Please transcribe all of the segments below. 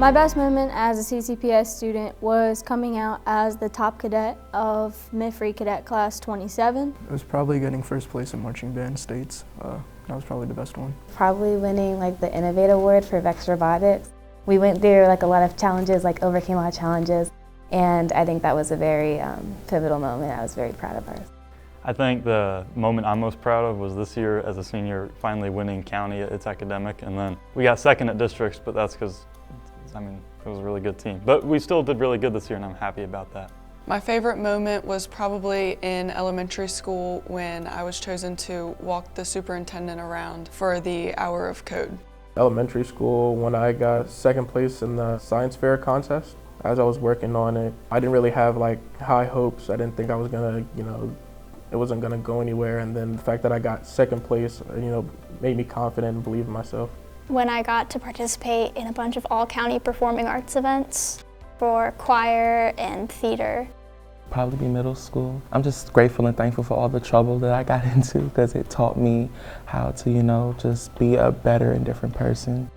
My best moment as a CCPS student was coming out as the top cadet of Mid-Free Cadet Class 27. It was probably getting first place in marching band states. That was probably the best one. Probably winning the Innovate Award for VEX Robotics. We went through a lot of challenges, overcame a lot of challenges, and I think that was a very pivotal moment. I was very proud of ours. I think the moment I'm most proud of was this year as a senior finally winning county at its academic, and then we got second at districts, but that's because, it was a really good team. But we still did really good this year, and I'm happy about that. My favorite moment was probably in elementary school when I was chosen to walk the superintendent around for the hour of code. Elementary school, when I got second place in the science fair contest. As I was working on it, I didn't really have high hopes. I didn't think I was gonna, it wasn't gonna go anywhere. And then the fact that I got second place, made me confident and believe in myself. When I got to participate in a bunch of all-county performing arts events for choir and theater. Probably be middle school. I'm just grateful and thankful for all the trouble that I got into because it taught me how to, just be a better and different person.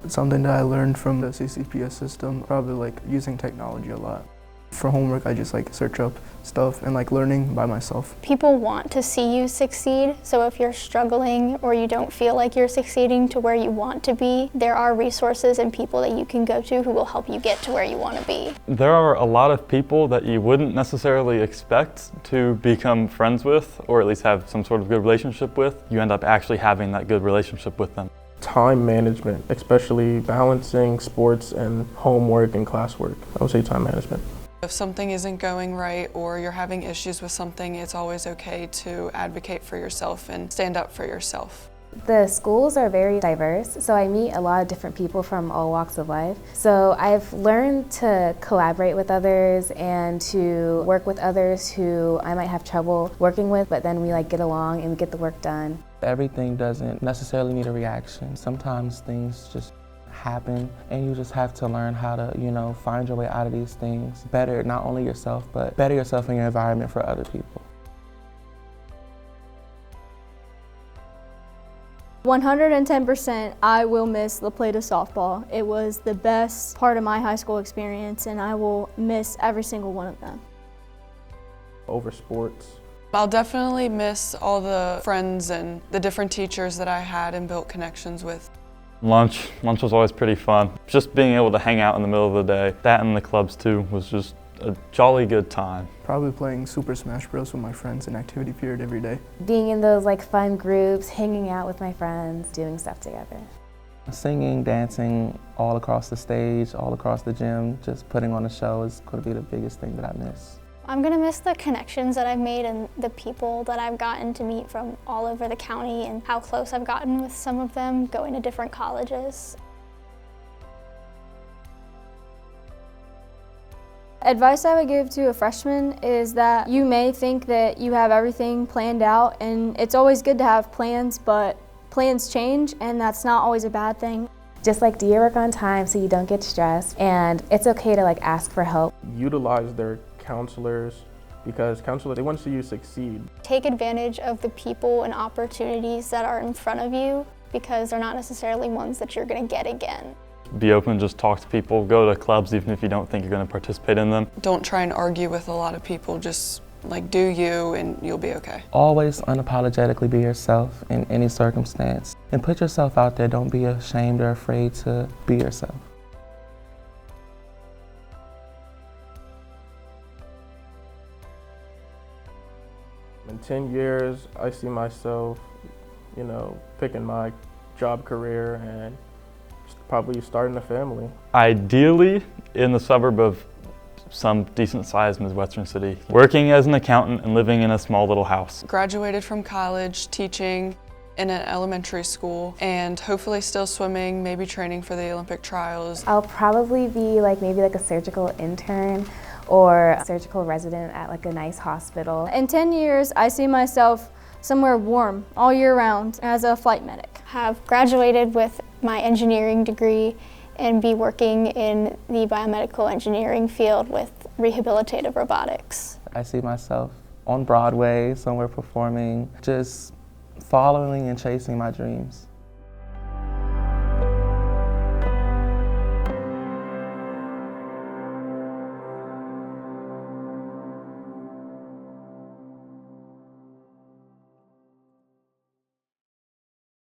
Something that I learned from the CCPS system, probably using technology a lot. For homework, I just search up stuff and learning by myself. People want to see you succeed, so if you're struggling or you don't feel like you're succeeding to where you want to be, there are resources and people that you can go to who will help you get to where you want to be. There are a lot of people that you wouldn't necessarily expect to become friends with, or at least have some sort of good relationship with. You end up actually having that good relationship with them. Time management, especially balancing sports and homework and classwork. I would say time management. If something isn't going right or you're having issues with something, it's always okay to advocate for yourself and stand up for yourself. The schools are very diverse, so I meet a lot of different people from all walks of life. So I've learned to collaborate with others and to work with others who I might have trouble working with, but then we get along and we get the work done. Everything doesn't necessarily need a reaction. Sometimes things just happen and you just have to learn how to, find your way out of these things. Better not only yourself, but better yourself and your environment for other people. 110%, I will miss the Plata softball. It was the best part of my high school experience, and I will miss every single one of them. Over sports. I'll definitely miss all the friends and the different teachers that I had and built connections with. Lunch was always pretty fun. Just being able to hang out in the middle of the day, that and the clubs too, was just a jolly good time. Probably playing Super Smash Bros with my friends in activity period every day. Being in those fun groups, hanging out with my friends, doing stuff together. Singing, dancing all across the stage, all across the gym, just putting on a show is going to be the biggest thing that I miss. I'm gonna miss the connections that I've made and the people that I've gotten to meet from all over the county and how close I've gotten with some of them going to different colleges. Advice I would give to a freshman is that you may think that you have everything planned out, and it's always good to have plans, but plans change, and that's not always a bad thing. Just do your work on time so you don't get stressed, and it's okay to ask for help. Utilize their counselors, because counselors, they want to see you succeed. Take advantage of the people and opportunities that are in front of you because they're not necessarily ones that you're going to get again. Be open, just talk to people, go to clubs even if you don't think you're going to participate in them. Don't try and argue with a lot of people, just do you and you'll be okay. Always unapologetically be yourself in any circumstance and put yourself out there. Don't be ashamed or afraid to be yourself. In 10 years, I see myself, picking my job career and probably starting a family. Ideally, in the suburb of some decent-sized Midwestern city, working as an accountant and living in a small little house. Graduated from college, teaching in an elementary school, and hopefully still swimming, maybe training for the Olympic trials. I'll probably be maybe a surgical intern or a surgical resident at a nice hospital. In 10 years, I see myself somewhere warm all year round as a flight medic. Have graduated with my engineering degree and be working in the biomedical engineering field with rehabilitative robotics. I see myself on Broadway, somewhere performing, just following and chasing my dreams.